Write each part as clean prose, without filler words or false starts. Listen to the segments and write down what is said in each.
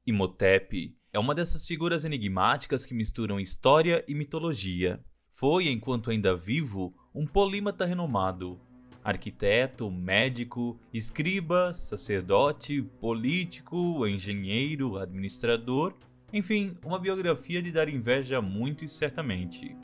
Imhotep é uma dessas figuras enigmáticas que misturam história e mitologia. Foi, enquanto ainda vivo, um polímata renomado. Arquiteto, médico, escriba, sacerdote, político, engenheiro, administrador, enfim, uma biografia de dar inveja muito certamente.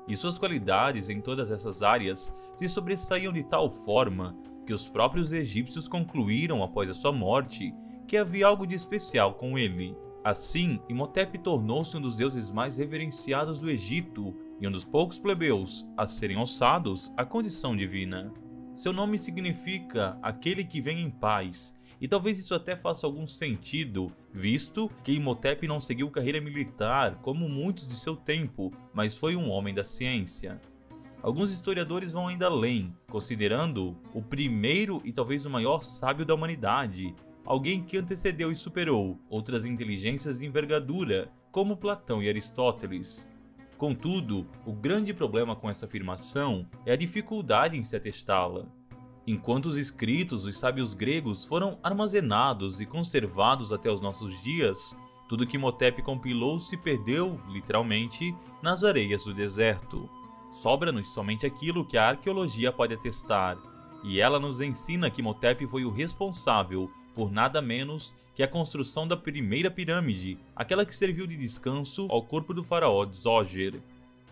E suas qualidades em todas essas áreas se sobressaíam de tal forma que os próprios egípcios concluíram após a sua morte que havia algo de especial com ele. Assim, Imhotep tornou-se um dos deuses mais reverenciados do Egito e um dos poucos plebeus a serem alçados à condição divina. Seu nome significa aquele que vem em paz, e talvez isso até faça algum sentido, visto que Imhotep não seguiu carreira militar como muitos de seu tempo, mas foi um homem da ciência. Alguns historiadores vão ainda além, considerando-o o primeiro e talvez o maior sábio da humanidade, alguém que antecedeu e superou outras inteligências de envergadura, como Platão e Aristóteles. Contudo, o grande problema com essa afirmação é a dificuldade em se atestá-la. Enquanto os escritos dos sábios gregos foram armazenados e conservados até os nossos dias, tudo que Imhotep compilou se perdeu, literalmente, nas areias do deserto. Sobra-nos somente aquilo que a arqueologia pode atestar, e ela nos ensina que Imhotep foi o responsável por nada menos que a construção da primeira pirâmide, aquela que serviu de descanso ao corpo do faraó Djoser.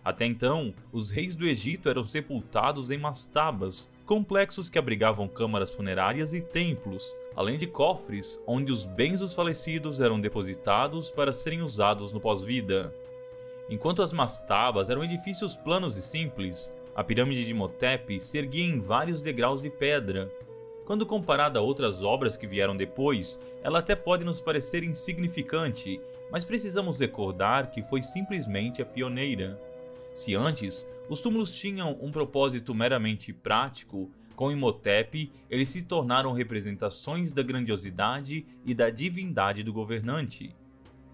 Até então, os reis do Egito eram sepultados em mastabas, complexos que abrigavam câmaras funerárias e templos, além de cofres onde os bens dos falecidos eram depositados para serem usados no pós-vida. Enquanto as mastabas eram edifícios planos e simples, a pirâmide de Imhotep se erguia em vários degraus de pedra. Quando comparada a outras obras que vieram depois, ela até pode nos parecer insignificante, mas precisamos recordar que foi simplesmente a pioneira. Se antes, os túmulos tinham um propósito meramente prático, com Imhotep eles se tornaram representações da grandiosidade e da divindade do governante.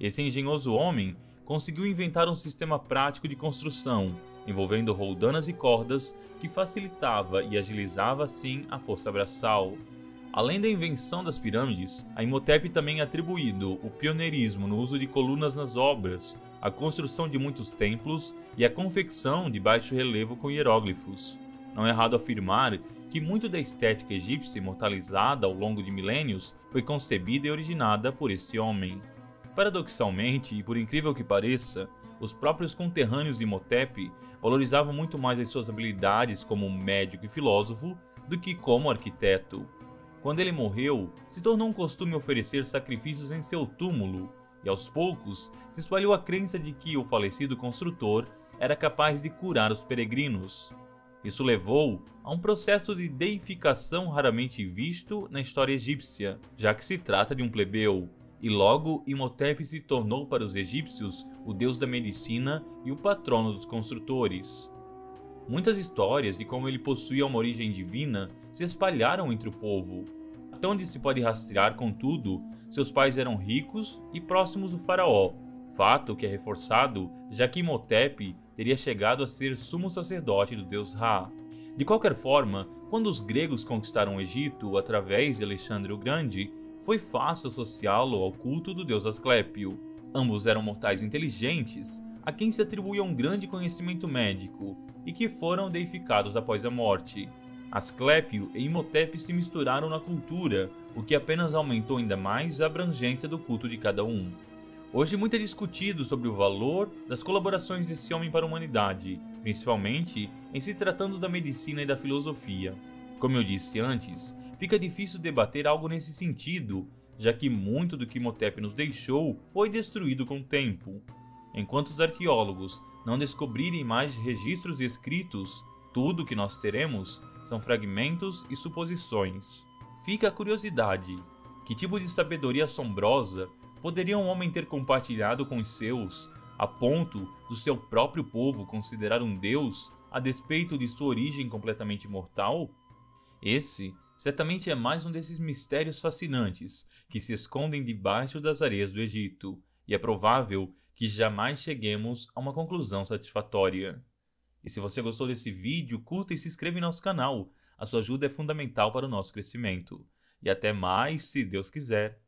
Esse engenhoso homem conseguiu inventar um sistema prático de construção, envolvendo roldanas e cordas, que facilitava e agilizava assim a força braçal. Além da invenção das pirâmides, a Imhotep também é atribuído o pioneirismo no uso de colunas nas obras, a construção de muitos templos e a confecção de baixo relevo com hieróglifos. Não é errado afirmar que muito da estética egípcia imortalizada ao longo de milênios foi concebida e originada por esse homem. Paradoxalmente, e por incrível que pareça, os próprios conterrâneos de Imhotep valorizavam muito mais as suas habilidades como médico e filósofo do que como arquiteto. Quando ele morreu, se tornou um costume oferecer sacrifícios em seu túmulo, e aos poucos se espalhou a crença de que o falecido construtor era capaz de curar os peregrinos. Isso levou a um processo de deificação raramente visto na história egípcia, já que se trata de um plebeu, e logo Imhotep se tornou para os egípcios o deus da medicina e o patrono dos construtores. Muitas histórias de como ele possuía uma origem divina se espalharam entre o povo. Até onde se pode rastrear, contudo, seus pais eram ricos e próximos do faraó, fato que é reforçado já que Imhotep teria chegado a ser sumo sacerdote do deus Ra. De qualquer forma, quando os gregos conquistaram o Egito através de Alexandre o Grande, foi fácil associá-lo ao culto do deus Asclépio. Ambos eram mortais inteligentes, a quem se atribuía um grande conhecimento médico, e que foram deificados após a morte. Asclépio e Imhotep se misturaram na cultura, o que apenas aumentou ainda mais a abrangência do culto de cada um. Hoje muito é discutido sobre o valor das colaborações desse homem para a humanidade, principalmente em se tratando da medicina e da filosofia. Como eu disse antes, fica difícil debater algo nesse sentido, já que muito do que Imhotep nos deixou foi destruído com o tempo. Enquanto os arqueólogos não descobrirem mais registros escritos, tudo que nós teremos são fragmentos e suposições. Fica a curiosidade: que tipo de sabedoria assombrosa poderia um homem ter compartilhado com os seus, a ponto do seu próprio povo considerar um deus a despeito de sua origem completamente mortal? Esse certamente é mais um desses mistérios fascinantes que se escondem debaixo das areias do Egito, e é provável que jamais cheguemos a uma conclusão satisfatória. E se você gostou desse vídeo, curta e se inscreva em nosso canal. A sua ajuda é fundamental para o nosso crescimento. E até mais, se Deus quiser.